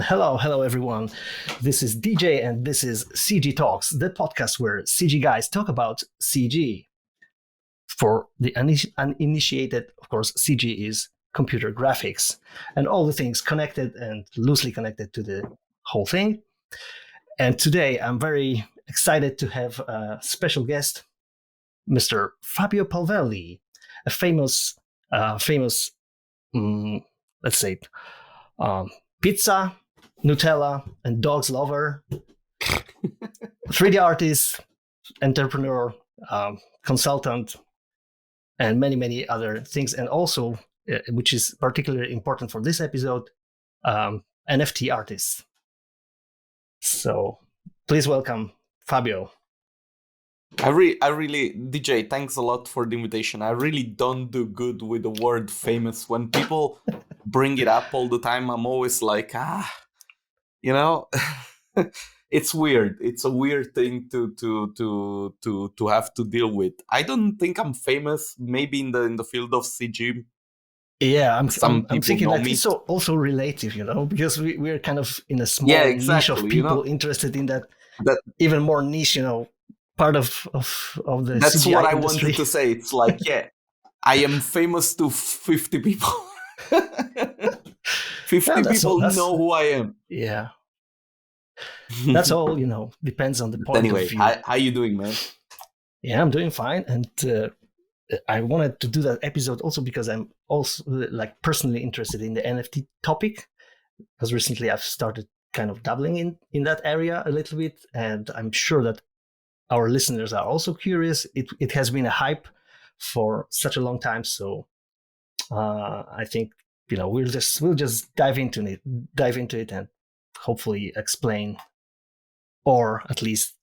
Hello everyone. This is DJ and this is CG Talks, the podcast where CG guys talk about CG. For the uninitiated, of course, CG is computer graphics and all the things connected and loosely connected to the whole thing. And today I'm very excited to have a special guest, Mr. Fabio Palvelli, a famous, let's say, pizza, Nutella, and dogs lover, 3D artist, entrepreneur, consultant, and many other things. And also, which is particularly important for this episode, NFT artist. So please welcome Fabio. I really, DJ, thanks a lot for the invitation. I really don't do good with the word famous. When people bring it up all the time, I'm always like, it's weird. It's a weird thing to have to deal with. I don't think I'm famous. Maybe in the field of CG. Yeah, I'm thinking like it's also relative, because we're kind of in a small niche of people interested in that even more niche, part of the That's CGI what industry. I wanted to say. It's like, I am famous to 50 people. 50 people know who I am. Yeah. That's all, depends on the point anyway, of view. How you doing, man? Yeah, I'm doing fine. And I wanted to do that episode also because I'm also personally interested in the NFT topic, because recently I've started kind of dabbling in that area a little bit. And I'm sure that our listeners are also curious. It has been a hype for such a long time. So I think, we'll just dive into it and hopefully explain, or at least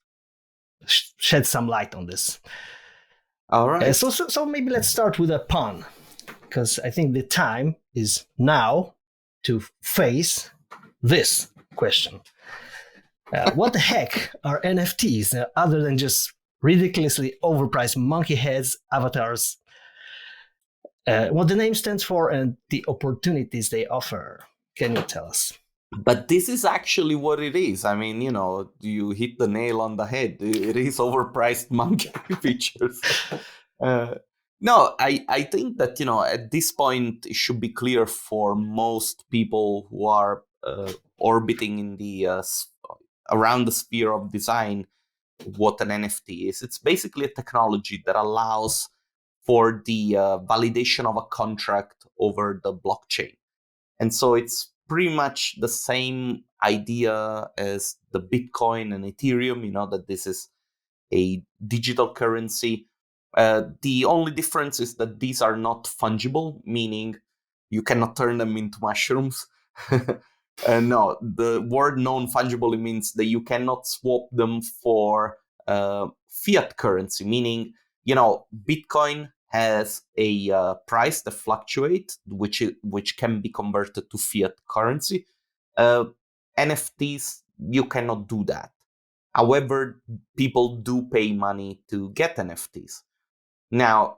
shed some light on this. All right. So maybe let's start with a pun, because I think the time is now to face this question. What the heck are NFTs other than just ridiculously overpriced monkey heads, avatars? What the name stands for and the opportunities they offer. Can you tell us? But this is actually what it is. I mean, you hit the nail on the head. It is overpriced monkey features. No, I think that, at this point, it should be clear for most people who are orbiting in the around the sphere of design what an NFT is. It's basically a technology that allows for the validation of a contract over the blockchain. And so it's pretty much the same idea as the Bitcoin and Ethereum, that this is a digital currency. The only difference is that these are not fungible, meaning you cannot turn them into mushrooms. No, the word non-fungible means that you cannot swap them for fiat currency, meaning, Bitcoin has a price that fluctuates, which can be converted to fiat currency. NFTs, you cannot do that. However, people do pay money to get NFTs. Now,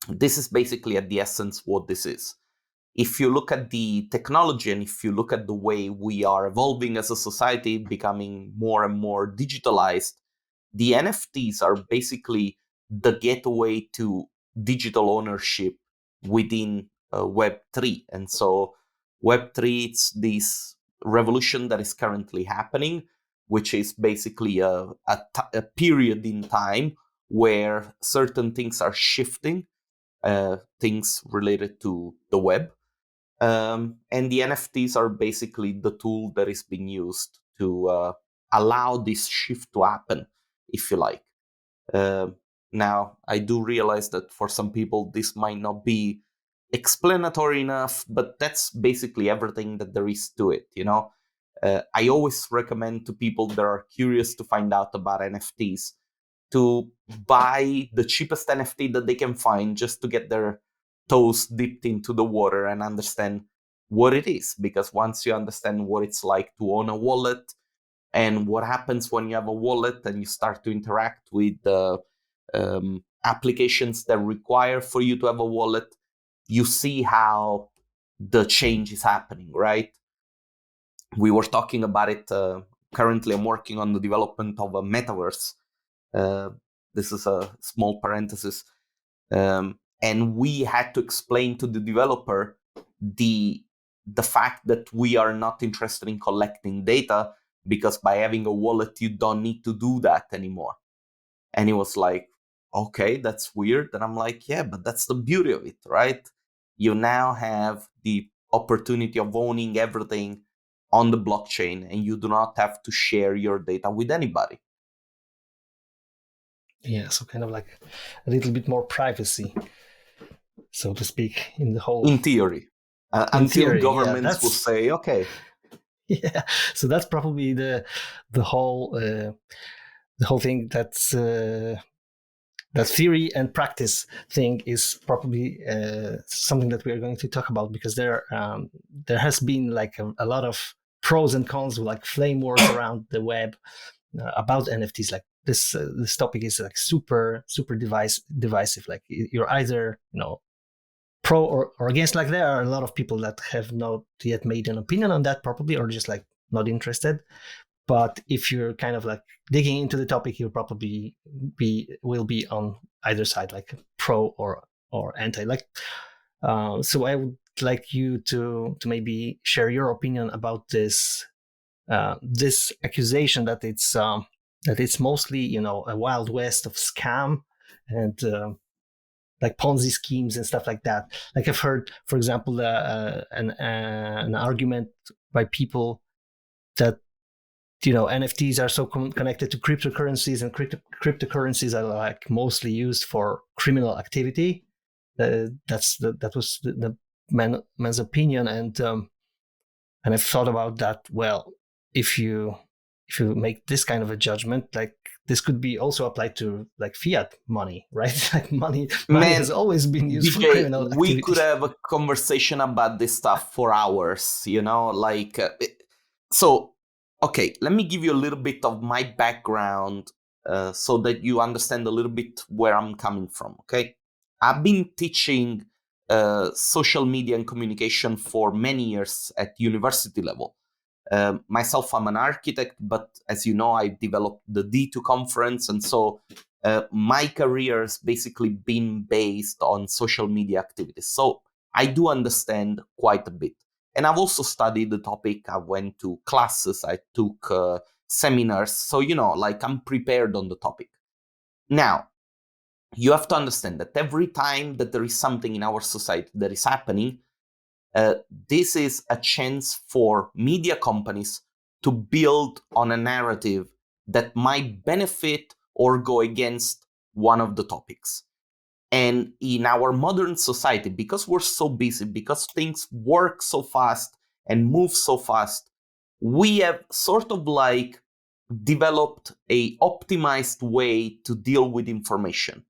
this is basically at the essence what this is. If you look at the technology and if you look at the way we are evolving as a society, becoming more and more digitalized, the NFTs are basically the gateway to digital ownership within Web3. And so Web3, it's this revolution that is currently happening, which is basically a period in time where certain things are shifting, things related to the web. And the NFTs are basically the tool that is being used to allow this shift to happen, if you like. Now, I do realize that for some people, this might not be explanatory enough, but that's basically everything that there is to it, I always recommend to people that are curious to find out about NFTs to buy the cheapest NFT that they can find, just to get their toes dipped into the water and understand what it is. Because once you understand what it's like to own a wallet and what happens when you have a wallet and you start to interact with the applications that require for you to have a wallet, you see how the change is happening, right? We were talking about it. Currently, I'm working on the development of a metaverse. This is a small parenthesis. And we had to explain to the developer the fact that we are not interested in collecting data, because by having a wallet, you don't need to do that anymore. And he was like, okay, that's weird. And I'm like, yeah, but that's the beauty of it, right? You now have the opportunity of owning everything on the blockchain, and you do not have to share your data with anybody. Yeah, so kind of like a little bit more privacy, so to speak, in the whole. In theory, until theory, governments will say, okay. Yeah, so that's probably the whole thing. That's the theory and practice thing is probably something that we are going to talk about, because there has been like a lot of pros and cons, like flame wars around the web about NFTs. Like this topic is like super divisive. Like you're either pro or against. Like there are a lot of people that have not yet made an opinion on that, probably, or just like not interested. But if you're kind of like digging into the topic, you'll probably will be on either side, like pro or anti. Like, so I would like you to maybe share your opinion about this this accusation that it's mostly a wild west of scam and like Ponzi schemes and stuff like that. Like I've heard, for example, an argument by people that NFTs are so connected to cryptocurrencies, and cryptocurrencies are like mostly used for criminal activity. That was the man's opinion, and I've thought about that. Well, if you make this kind of a judgment, like this could be also applied to like fiat money, right? Like money has always been used DJ, for criminal activity. We could have a conversation about this stuff for hours, like so. Okay, let me give you a little bit of my background so that you understand a little bit where I'm coming from, okay? I've been teaching social media and communication for many years at university level. Myself, I'm an architect, but as you know, I developed the D2 conference, and so my career has basically been based on social media activities. So I do understand quite a bit. And I've also studied the topic. I went to classes, I took seminars. So, like I'm prepared on the topic. Now, you have to understand that every time that there is something in our society that is happening, this is a chance for media companies to build on a narrative that might benefit or go against one of the topics. And in our modern society, because we're so busy, because things work so fast and move so fast, we have sort of like developed a optimized way to deal with information.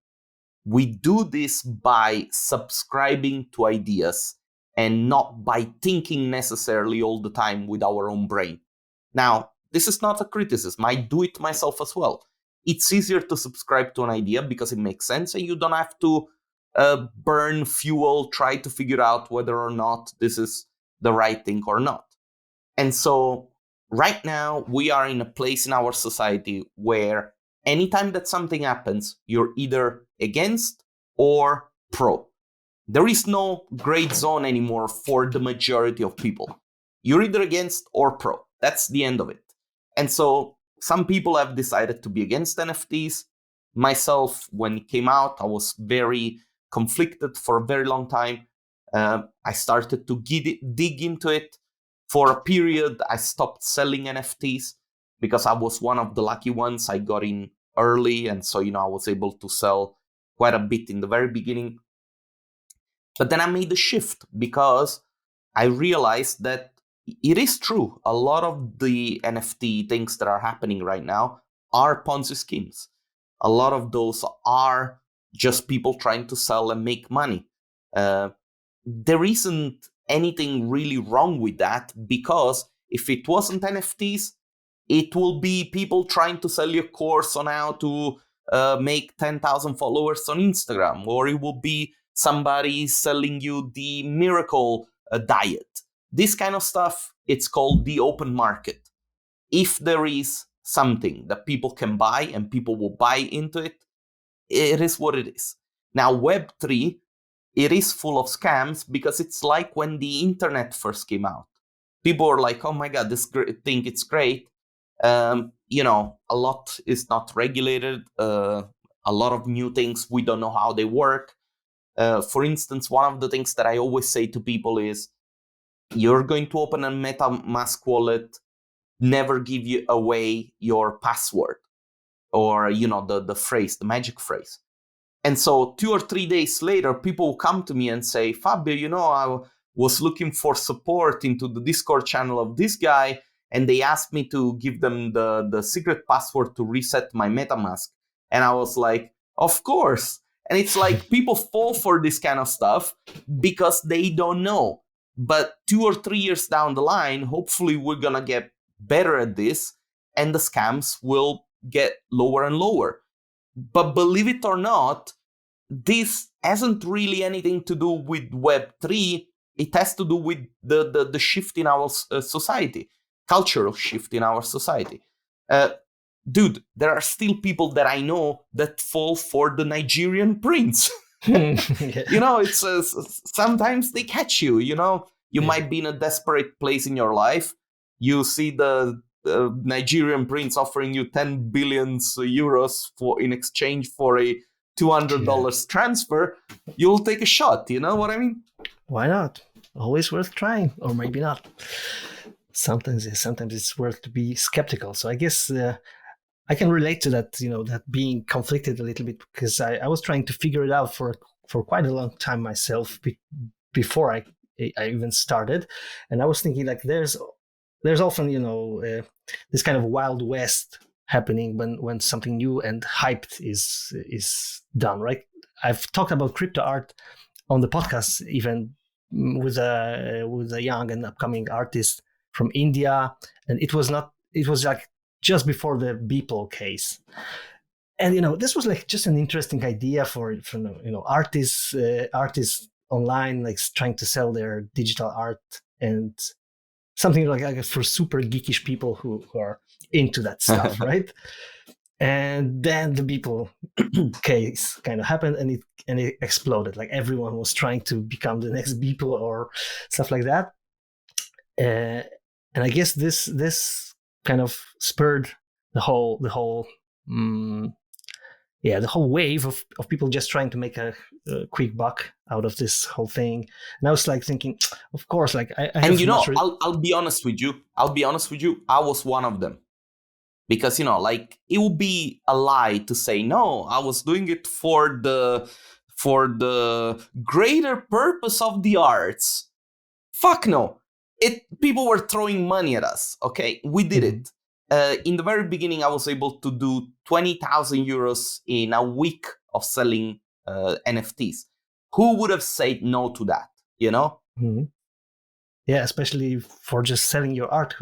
We do this by subscribing to ideas and not by thinking necessarily all the time with our own brain. Now, this is not a criticism. I do it myself as well. It's easier to subscribe to an idea because it makes sense, and you don't have to burn fuel, try to figure out whether or not this is the right thing or not. And so right now, we are in a place in our society where anytime that something happens, you're either against or pro. There is no gray zone anymore for the majority of people. You're either against or pro. That's the end of it. And so some people have decided to be against NFTs. Myself, when it came out, I was very conflicted for a very long time. I started to dig into it. For a period, I stopped selling NFTs because I was one of the lucky ones. I got in early, and so, I was able to sell quite a bit in the very beginning. But then I made the shift because I realized that it is true. A lot of the NFT things that are happening right now are Ponzi schemes. A lot of those are just people trying to sell and make money. There isn't anything really wrong with that, because if it wasn't NFTs, it will be people trying to sell you a course on how to make 10,000 followers on Instagram, or it will be somebody selling you the miracle diet. This kind of stuff, it's called the open market. If there is something that people can buy and people will buy into it, it is what it is. Now, Web3, it is full of scams because it's like when the internet first came out. People are like, oh my God, this thing, it's great. A lot is not regulated. A lot of new things, we don't know how they work. For instance, one of the things that I always say to people is, you're going to open a MetaMask wallet, never give you away your password or, the phrase, the magic phrase. And so 2 or 3 days later, people will come to me and say, Fabio, I was looking for support into the Discord channel of this guy, and they asked me to give them the secret password to reset my MetaMask. And I was like, of course. And it's like people fall for this kind of stuff because they don't know. But 2 or 3 years down the line, hopefully we're going to get better at this and the scams will get lower and lower. But believe it or not, this hasn't really anything to do with Web3. It has to do with the shift in our society, cultural shift in our society. Dude, there are still people that I know that fall for the Nigerian prince. Yeah. It's sometimes they catch you. You might be in a desperate place in your life. You see the Nigerian prince offering you 10 billion euros in exchange for a $200 transfer. You'll take a shot. You know what I mean? Why not? Always worth trying, or maybe not. Sometimes it's worth to be skeptical. So I guess I can relate to that. That being conflicted a little bit, because I was trying to figure it out for quite a long time myself before I even started, and I was thinking like there's often this kind of Wild West happening when something new and hyped is done, right? I've talked about crypto art on the podcast, even with a young and upcoming artist from India, and it was like just before the Beeple case. And this was like just an interesting idea for artists online, like trying to sell their digital art, and something like for super geekish people who are into that stuff, right? And then the Beeple case kind of happened, and it exploded. Like everyone was trying to become the next Beeple or stuff like that. And I guess this kind of spurred the whole the whole wave of people just trying to make a quick buck out of this whole thing. And I was like thinking, of course, like I and I'll be honest with you. I was one of them. Because, like, it would be a lie to say, no, I was doing it for the greater purpose of the arts. Fuck no. People were throwing money at us, okay? We did it. In the very beginning, I was able to do 20,000 euros in a week of selling NFTs. Who would have said no to that, Mm-hmm. Yeah, especially for just selling your art,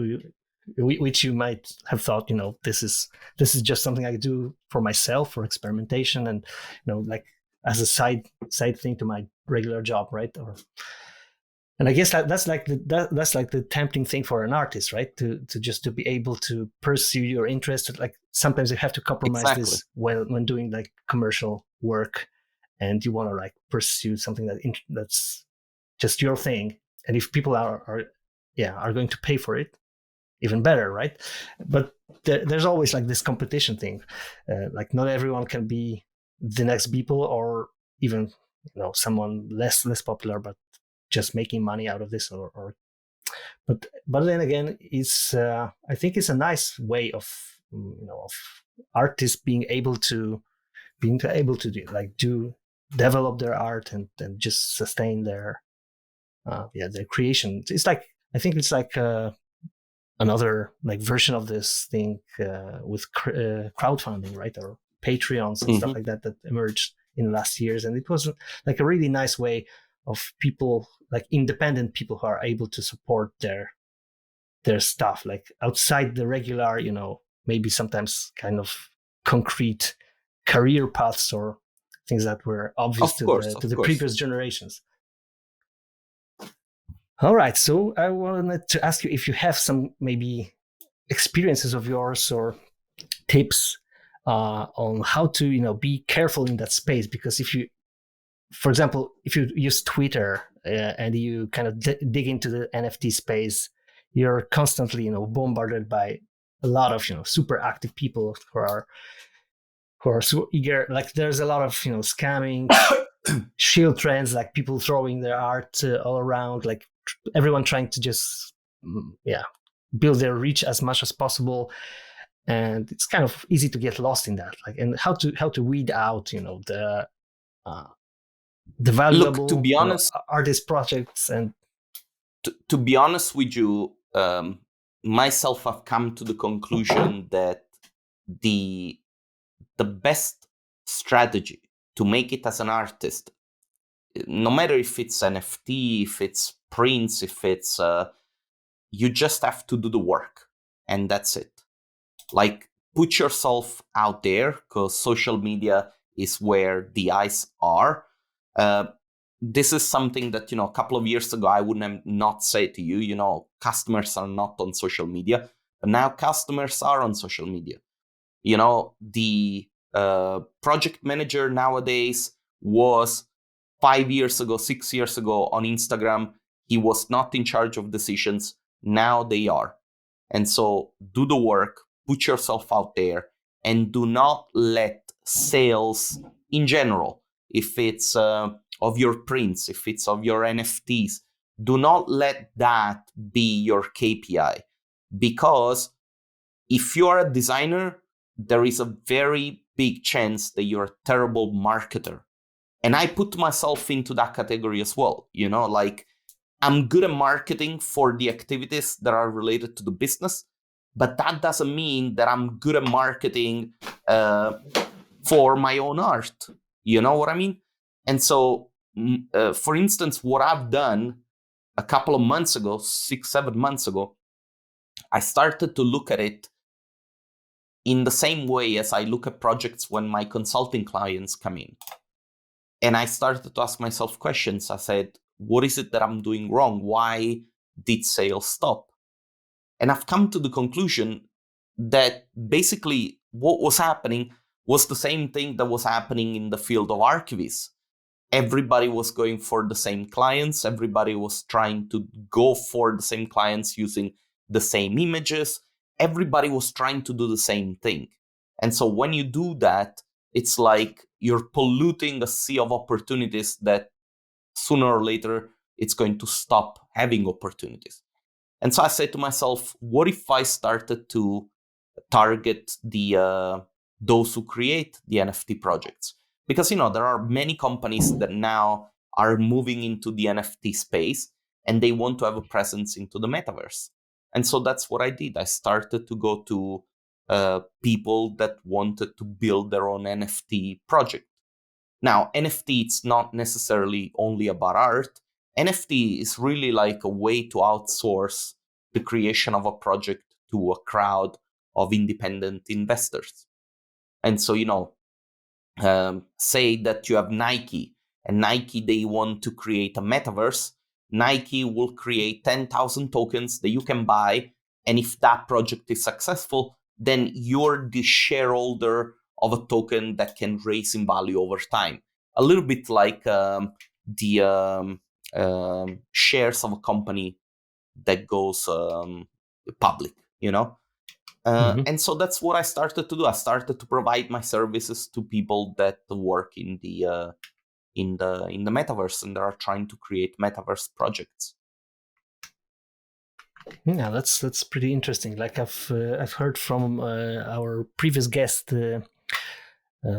which you might have thought, this is just something I do for myself, for experimentation, and like as a side thing to my regular job, right? And I guess that's like the tempting thing for an artist, right? To be able to pursue your interest. Like sometimes you have to compromise this when doing like commercial work, and you want to like pursue something that's just your thing. And if people are going to pay for it, even better, right? But there's always like this competition thing. Like not everyone can be the next Beeple, or even someone less popular, but just making money out of this, but then again, it's I think it's a nice way of of artists being able to develop their art and just sustain their creation. It's like, I think it's like another like version of this thing with crowdfunding, right? Or Patreons and stuff like that emerged in the last years. And it was like a really nice way of people, like independent people, who are able to support their stuff, like outside the regular, maybe sometimes kind of concrete career paths or things that were obvious to the previous generations. All right. So I wanted to ask you if you have some maybe experiences of yours or tips on how to, be careful in that space. Because if you, for example, if you use Twitter and you kind of dig into the NFT space, you're constantly, bombarded by a lot of, super active people who are so eager. Like there's a lot of, scamming, shield trends, like people throwing their art all around, like everyone trying to just, yeah, build their reach as much as possible. And it's kind of easy to get lost in that. Like, and how to weed out, uh, the Look, to valuable, be honest, artist projects and. to be honest with you, myself, I've come to the conclusion that the best strategy to make it as an artist, no matter if it's NFT, if it's prints, if it's you just have to do the work, and that's it. Like, put yourself out there, because social media is where the eyes are. This is something that, a couple of years ago I wouldn't have not say to you. Customers are not on social media, but now customers are on social media. The project manager nowadays was 5 years ago, 6 years ago on Instagram. He was not in charge of decisions. Now they are. And so do the work, put yourself out there, and do not let sales in general, if it's of your prints, if it's of your NFTs, do not let that be your KPI. Because if you are a designer, there is a very big chance that you're a terrible marketer. And I put myself into that category as well. Like, I'm good at marketing for the activities that are related to the business, but that doesn't mean that I'm good at marketing for my own art. You know what I mean? And so, for instance, what I've done a couple of months ago, 6-7 months ago, I started to look at it in the same way as I look at projects when my consulting clients come in. And I started to ask myself questions. I said, what is it that I'm doing wrong? Why did sales stop? And I've come to the conclusion that basically what was happening was the same thing that was happening in the field of archviz. Everybody was going for the same clients. Everybody was trying to go for the same clients using the same images. Everybody was trying to do the same thing. And so when you do that, it's like you're polluting a sea of opportunities that sooner or later it's going to stop having opportunities. And so I said to myself, what if I started to target the those who create the NFT projects? Because there are many companies that now are moving into the NFT space, and they want to have a presence into the metaverse. And so that's what I did. I started to go to people that wanted to build their own NFT project. Now, NFT, it's not necessarily only about art. NFT is really like a way to outsource the creation of a project to a crowd of independent investors. And so, say that you have Nike, and Nike, they want to create a metaverse. Nike will create 10,000 tokens that you can buy. And if that project is successful, then you're the shareholder of a token that can raise in value over time. A little bit like the shares of a company that goes public, And so that's what I started to do. I started to provide my services to people that work in the metaverse and that are trying to create metaverse projects. Yeah, that's pretty interesting. Like I've heard from our previous guest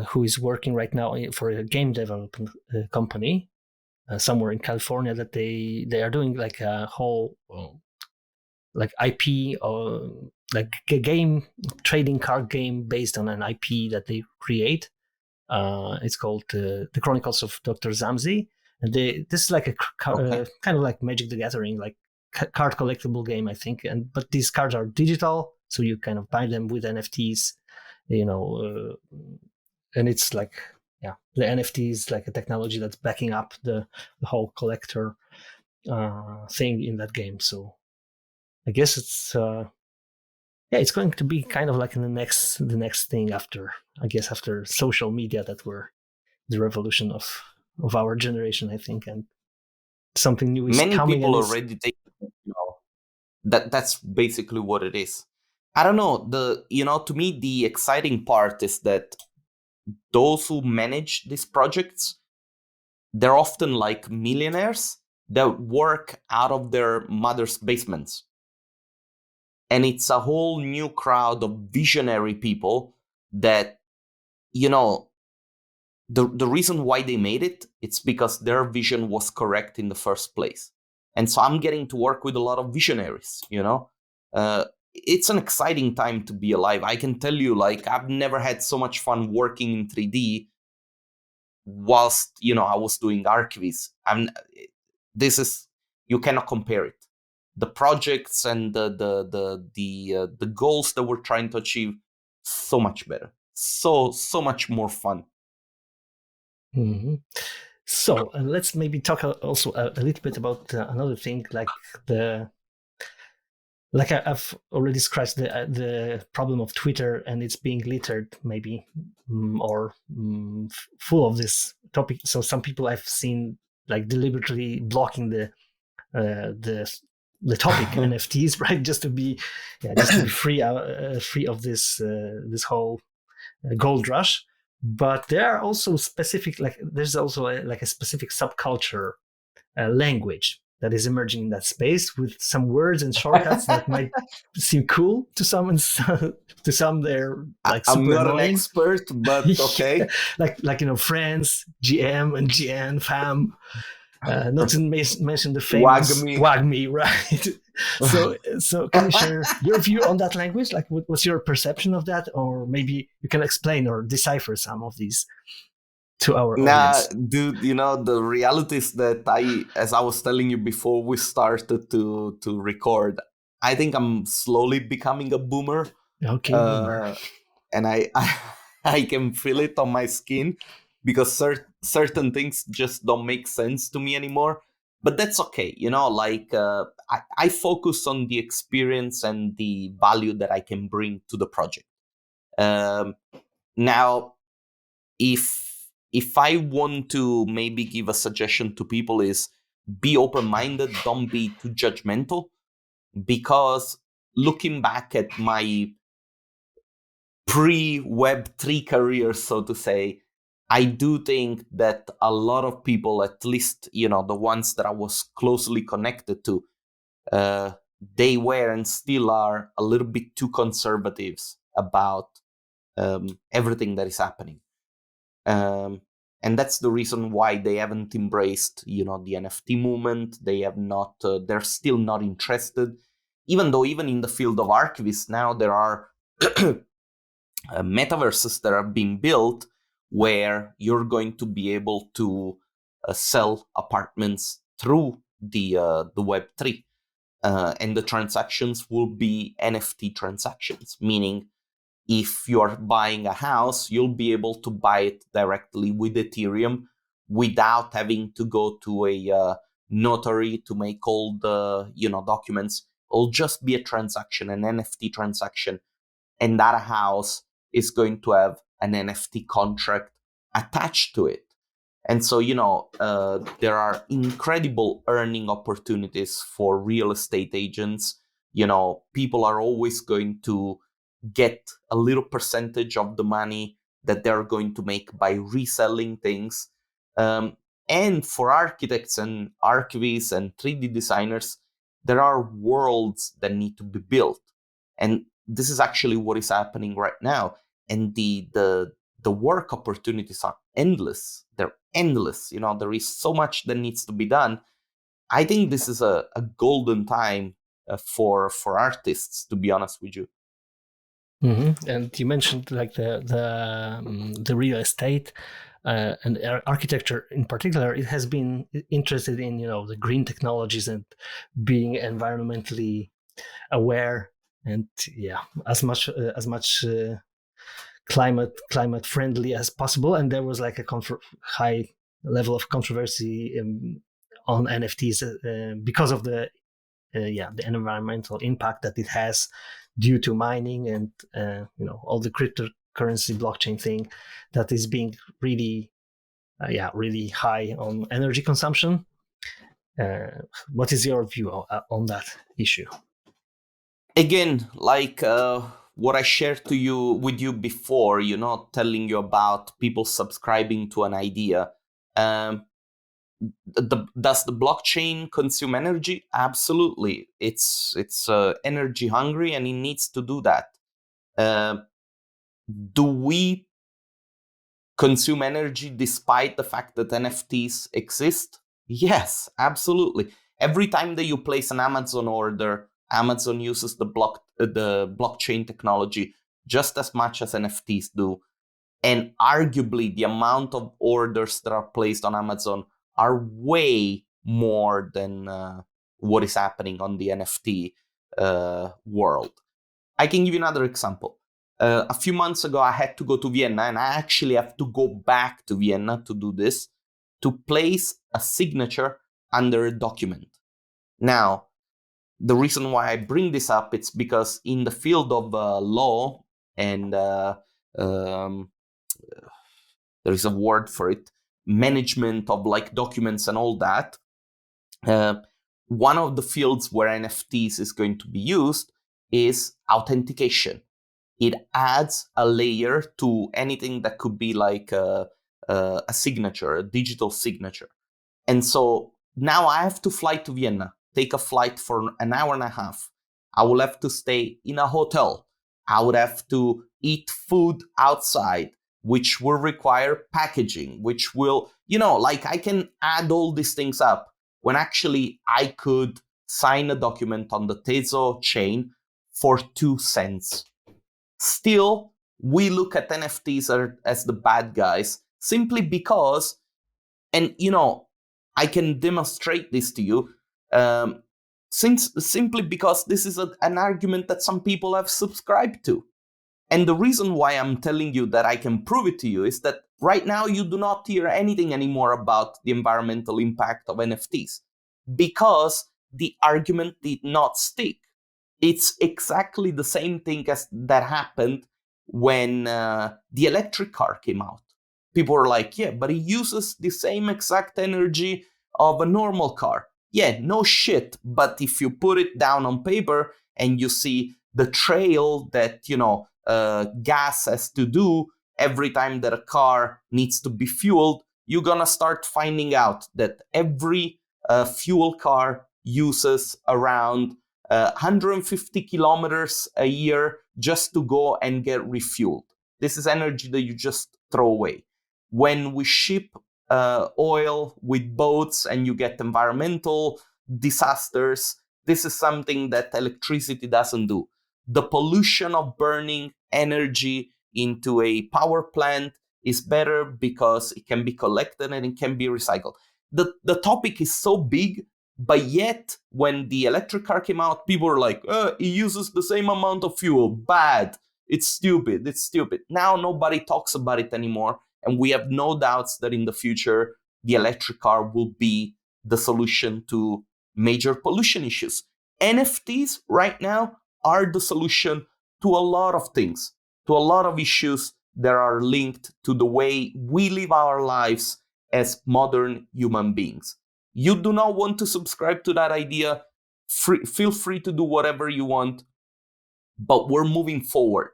who is working right now for a game development company somewhere in California, that they are doing like a whole like IP or like a game trading card game based on an IP that they create. It's called The Chronicles of Dr. Zamzi, and this is like a kind of like Magic the Gathering, like card collectible game, I think. But these cards are digital, so you kind of buy them with NFTs, and it's like, yeah, the NFT is like a technology that's backing up the whole collector thing in that game. So I guess it's it's going to be kind of like the next thing after, I guess, after social media, that were the revolution of our generation, I think, and something new is Many coming. people And already take, that's basically what it is. I don't know, to me the exciting part is that those who manage these projects, they're often like millionaires that work out of their mother's basements. And it's a whole new crowd of visionary people that, the reason why they made it's because their vision was correct in the first place. And so I'm getting to work with a lot of visionaries, it's an exciting time to be alive. I can tell you, like, I've never had so much fun working in 3D whilst, I was doing archviz. You cannot compare it. The projects and the goals that we're trying to achieve, so much better, so much more fun. Mm-hmm. So let's maybe talk also a little bit about another thing, I've already scratched the problem of Twitter, and it's being littered, maybe, or full of this topic. So some people I've seen like deliberately blocking the topic NFTs, right, just to be free of this whole gold rush. But there are also specific, there's also a specific subculture language that is emerging in that space, with some words and shortcuts that might seem cool to some, and to some they're like super I'm not annoying. An expert, but okay. like friends, GM and GN, fam. Not to mention the famous WAGMI, right? So can you share your view on that language? Like, what's your perception of that? Or maybe you can explain or decipher some of these to our audience. Dude, the reality is that as I was telling you before we started to record, I think I'm slowly becoming a boomer. Okay, boomer. And I can feel it on my skin, because certain things just don't make sense to me anymore. But that's okay, I focus on the experience and the value that I can bring to the project. Now, if I want to maybe give a suggestion to people, is be open-minded, don't be too judgmental, because looking back at my pre-Web3 career, so to say, I do think that a lot of people, at least, the ones that I was closely connected to, they were and still are a little bit too conservative about everything that is happening. And that's the reason why they haven't embraced, the NFT movement. They have not, they're still not interested, even though even in the field of archivists now, there are metaverses that are being built where you're going to be able to sell apartments through the Web3. And the transactions will be NFT transactions, meaning if you're buying a house, you'll be able to buy it directly with Ethereum without having to go to a notary to make all the documents. It'll just be a transaction, an NFT transaction, and that house is going to have an NFT contract attached to it. And so, there are incredible earning opportunities for real estate agents. People are always going to get a little percentage of the money that they're going to make by reselling things. And for architects and archivists and 3D designers, there are worlds that need to be built. And this is actually what is happening right now. And the work opportunities are endless. They're endless. There is so much that needs to be done. I think this is a golden time for artists, to be honest with you. Mm-hmm. And you mentioned like the real estate and architecture in particular. It has been interested in the green technologies and being environmentally aware, and as much climate friendly as possible. And there was like a high level of controversy on NFTs because of the environmental impact that it has due to mining and all the cryptocurrency blockchain thing that is being really really high on energy consumption. What is your view on that issue? Again, like what I shared with you before, telling you about people subscribing to an idea. Does the blockchain consume energy? Absolutely. It's energy hungry, and it needs to do that. Do we consume energy despite the fact that NFTs exist? Yes, absolutely. Every time that you place an Amazon order, Amazon uses the blockchain technology just as much as NFTs do. And arguably, the amount of orders that are placed on Amazon are way more than what is happening on the NFT world. I can give you another example. A few months ago, I had to go to Vienna, and I actually have to go back to Vienna to do this, to place a signature under a document. Now, the reason why I bring this up, it's because in the field of law, and there is a word for it, management of like documents and all that, one of the fields where NFTs is going to be used is authentication. It adds a layer to anything that could be like a signature, a digital signature. And so now I have to fly to Vienna, take a flight for an hour and a half. I will have to stay in a hotel. I would have to eat food outside, which will require packaging, which will, I can add all these things up when actually I could sign a document on the Teso chain for 2 cents. Still, we look at NFTs as the bad guys simply because, and I can demonstrate this to you, simply because this is an argument that some people have subscribed to. And the reason why I'm telling you that I can prove it to you is that right now you do not hear anything anymore about the environmental impact of NFTs, because the argument did not stick. It's exactly the same thing as that happened when the electric car came out. People were like, yeah, but it uses the same exact energy of a normal car. Yeah, no shit. But if you put it down on paper and you see the trail that, gas has to do every time that a car needs to be fueled, you're going to start finding out that every fuel car uses around 150 kilometers a year just to go and get refueled. This is energy that you just throw away. When we ship oil with boats and you get environmental disasters, this is something that electricity doesn't do. The pollution of burning energy into a power plant is better because it can be collected and it can be recycled. The topic is so big, but yet when the electric car came out, people were like, it uses the same amount of fuel. Bad. It's stupid. Now nobody talks about it anymore. And we have no doubts that in the future, the electric car will be the solution to major pollution issues. NFTs right now are the solution to a lot of things, to a lot of issues that are linked to the way we live our lives as modern human beings. You do not want to subscribe to that idea, feel free to do whatever you want, but we're moving forward.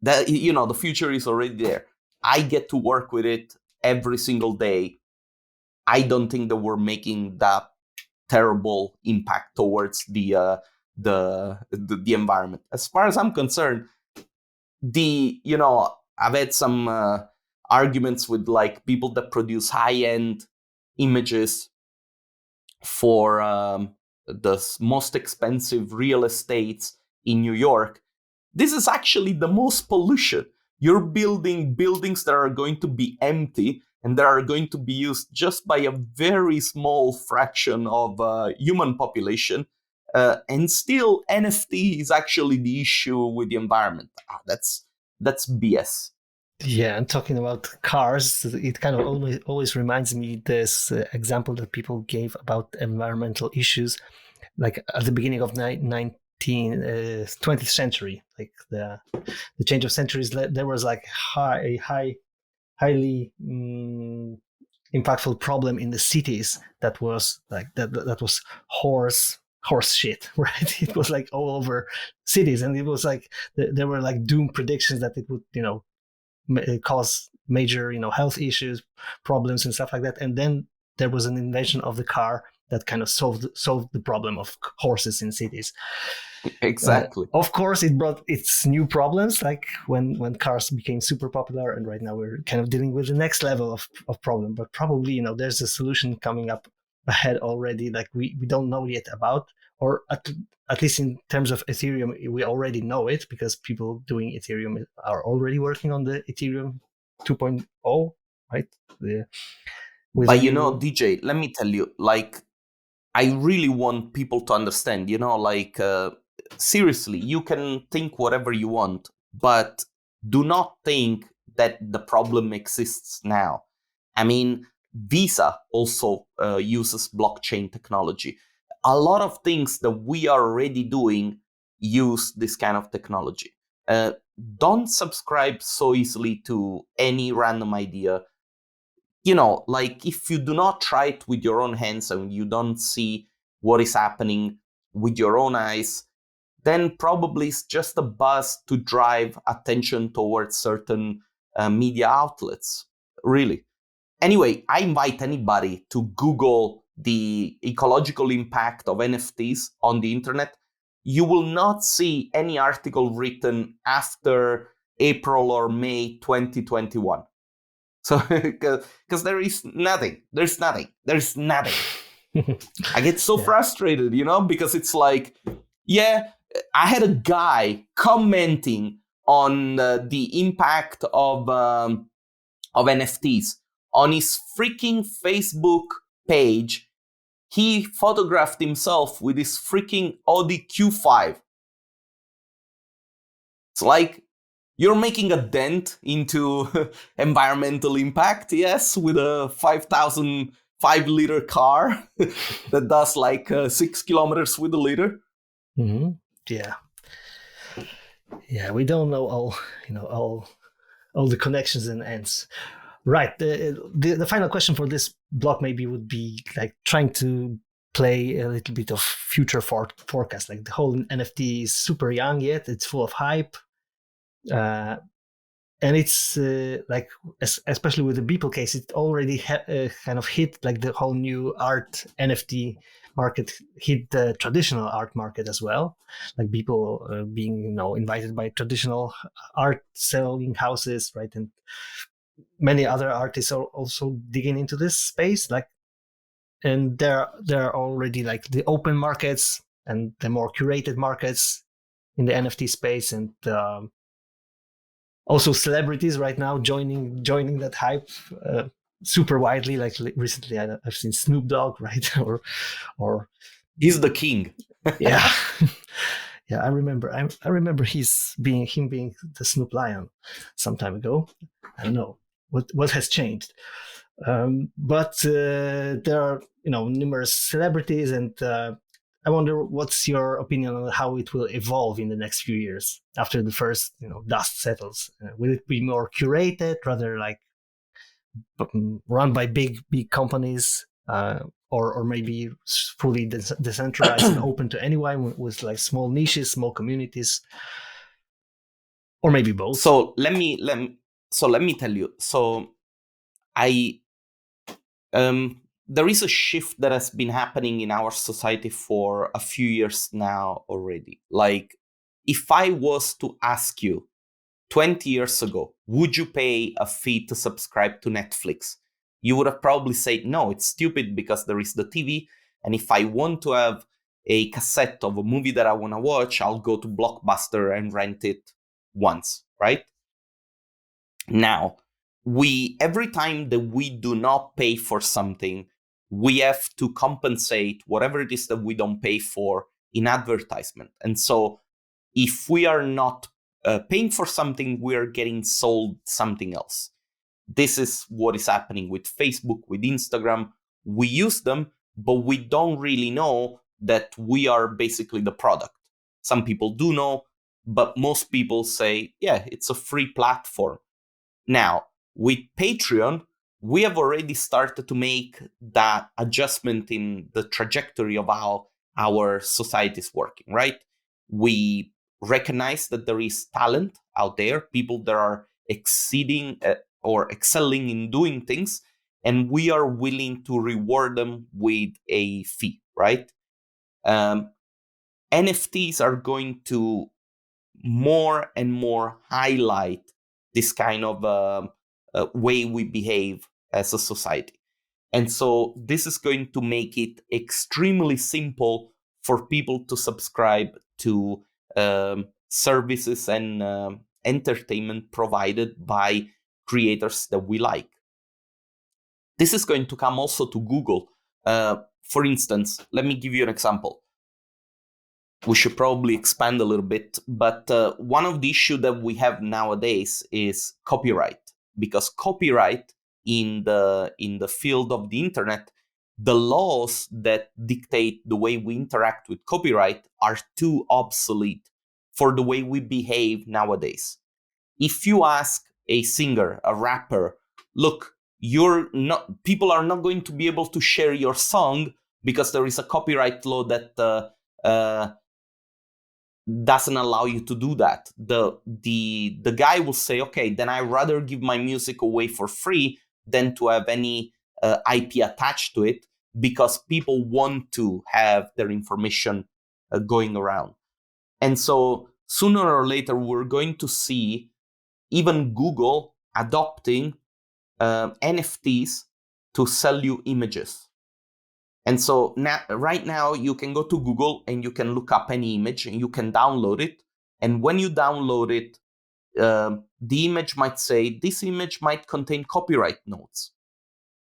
That, the future is already there. I get to work with it every single day. I don't think that we're making that terrible impact towards the environment. As far as I'm concerned, I've had some arguments with like people that produce high-end images for the most expensive real estates in New York. This is actually the most pollution. You're building buildings that are going to be empty and that are going to be used just by a very small fraction of human population. And still, NFT is actually the issue with the environment. That's BS. Yeah, and talking about cars, it kind of always reminds me this example that people gave about environmental issues, like at the beginning of 20th century, like the change of centuries. There was like highly impactful problem in the cities that was like that was horse shit, right? It was like all over cities, and it was like there were like doom predictions that it would cause major health issues, problems, and stuff like that. And then there was an invention of the car that kind of solved the problem of horses in cities. Exactly. Of course, it brought its new problems, like when cars became super popular, and right now we're kind of dealing with the next level of problem. But probably there's a solution coming up ahead already, like we don't know yet about, or at least in terms of Ethereum, we already know it because people doing Ethereum are already working on the Ethereum 2.0, right? But DJ, let me tell you, like, I really want people to understand, like, seriously, you can think whatever you want, but do not think that the problem exists now. I mean, Visa also uses blockchain technology. A lot of things that we are already doing use this kind of technology. Don't subscribe so easily to any random idea. Like, if you do not try it with your own hands and you don't see what is happening with your own eyes, then probably it's just a buzz to drive attention towards certain media outlets, really. Anyway, I invite anybody to Google the ecological impact of NFTs on the internet. You will not see any article written after April or May 2021. So, because there's nothing. I get so frustrated, because it's like, yeah, I had a guy commenting on the impact of NFTs on his freaking Facebook page. He photographed himself with his freaking Audi Q5. It's like, you're making a dent into environmental impact, yes, with a 5,005-liter car that does like 6 kilometers with a liter. Mm-hmm. Yeah, we don't know all the connections and ends. Right. The final question for this block maybe would be like trying to play a little bit of future forecast. Like the whole NFT is super young yet; it's full of hype, and it's like especially with the Beeple case, it already kind of hit like the whole new art NFT market, hit the traditional art market as well. Like people being invited by traditional art selling houses, right? And many other artists are also digging into this space, like, and there are already like the open markets and the more curated markets in the NFT space, and also celebrities right now joining that hype super widely. Like recently, I've seen Snoop Dogg, right, or he's the king. Yeah. Yeah, I remember him being the Snoop Lion some time ago. I don't know what has changed. But there are numerous celebrities, and I wonder what's your opinion on how it will evolve in the next few years after the first dust settles. Will it be more curated, rather like run by big companies, or maybe fully decentralized and open to anyone with like small niches, small communities, or maybe both? So let me tell you. So I there is a shift that has been happening in our society for a few years now already. Like, if I was to ask you 20 years ago, would you pay a fee to subscribe to Netflix? You would have probably said, no, it's stupid because there is the TV. And if I want to have a cassette of a movie that I want to watch, I'll go to Blockbuster and rent it once, right? Now, every time that we do not pay for something, we have to compensate whatever it is that we don't pay for in advertisement. And so if we are not paying for something, we are getting sold something else. This is what is happening with Facebook, with Instagram. We use them, but we don't really know that we are basically the product. Some people do know, but most people say, yeah, it's a free platform. Now, with Patreon, we have already started to make that adjustment in the trajectory of how our society is working, right? We recognize that there is talent out there, people that are exceeding or excelling in doing things, and we are willing to reward them with a fee, right? Um, NFTs are going to more and more highlight this kind of way we behave as a society. And so this is going to make it extremely simple for people to subscribe to services and entertainment provided by creators that we like. This is going to come also to Google. For instance, let me give you an example. We should probably expand a little bit, but one of the issues that we have nowadays is copyright, because copyright in the field of the internet, the laws that dictate the way we interact with copyright are too obsolete for the way we behave nowadays. If you ask a singer, a rapper, look, people are not going to be able to share your song because there is a copyright law that doesn't allow you to do that. The guy will say, okay, then I'd rather give my music away for free than to have any IP attached to it, because people want to have their information going around. And so sooner or later, we're going to see even Google adopting NFTs to sell you images. And so right now, you can go to Google and you can look up any image and you can download it. And when you download it, the image might say, this image might contain copyright notes.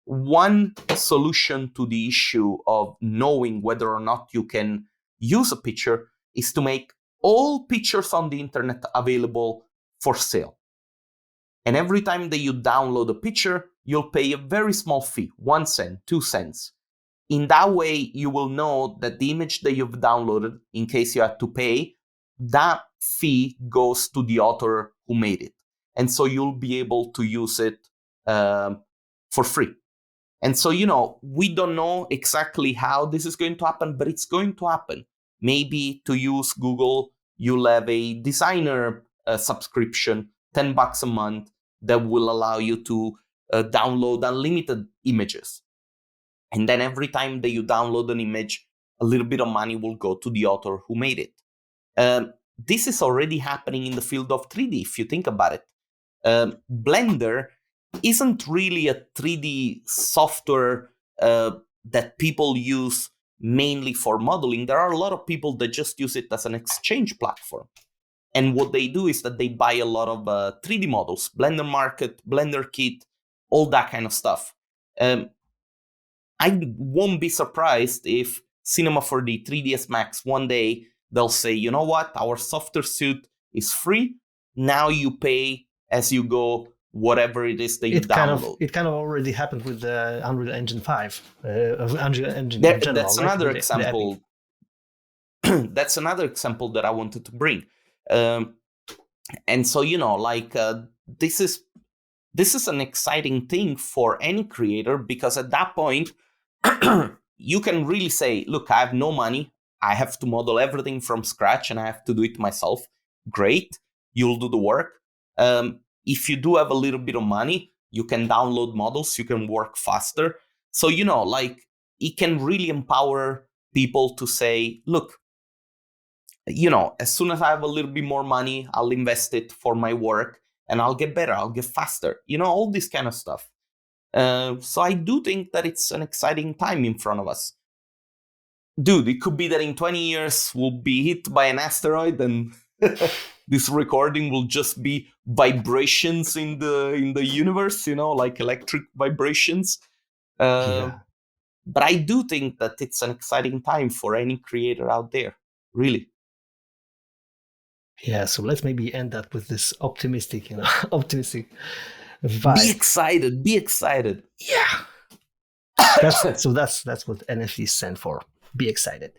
One solution to the issue of knowing whether or not you can use a picture is to make all pictures on the internet available for sale. And every time that you download a picture, you'll pay a very small fee, 1 cent, 2 cents. In that way, you will know that the image that you've downloaded, in case you had to pay, that fee goes to the author who made it. And so you'll be able to use it for free. And so, we don't know exactly how this is going to happen, but it's going to happen. Maybe to use Google, you'll have a designer subscription, $10 a month, that will allow you to download unlimited images. And then every time that you download an image, a little bit of money will go to the author who made it. This is already happening in the field of 3D, if you think about it. Blender isn't really a 3D software that people use mainly for modeling. There are a lot of people that just use it as an exchange platform. And what they do is that they buy a lot of 3D models, Blender Market, Blender Kit, all that kind of stuff. I won't be surprised if Cinema 4D, 3ds Max, one day they'll say, you know what, our software suite is free. Now you pay as you go, whatever it is that you download. It kind of already happened with the Unreal Engine 5, Unreal Engine in general. That's another example. That's another example that I wanted to bring. And so, this is an exciting thing for any creator, because at that point, you can really say, look, I have no money. I have to model everything from scratch and I have to do it myself. Great. You'll do the work. If you do have a little bit of money, you can download models. You can work faster. So, it can really empower people to say, look, as soon as I have a little bit more money, I'll invest it for my work and I'll get better. I'll get faster. All this kind of stuff. So I do think that it's an exciting time in front of us. Dude, it could be that in 20 years we'll be hit by an asteroid and this recording will just be vibrations in the universe, like electric vibrations. Yeah. But I do think that it's an exciting time for any creator out there, really. Yeah, so let's maybe end that with this optimistic, optimistic vibe. Be excited. Be excited. Yeah. That's what NFTs stand for. Be excited.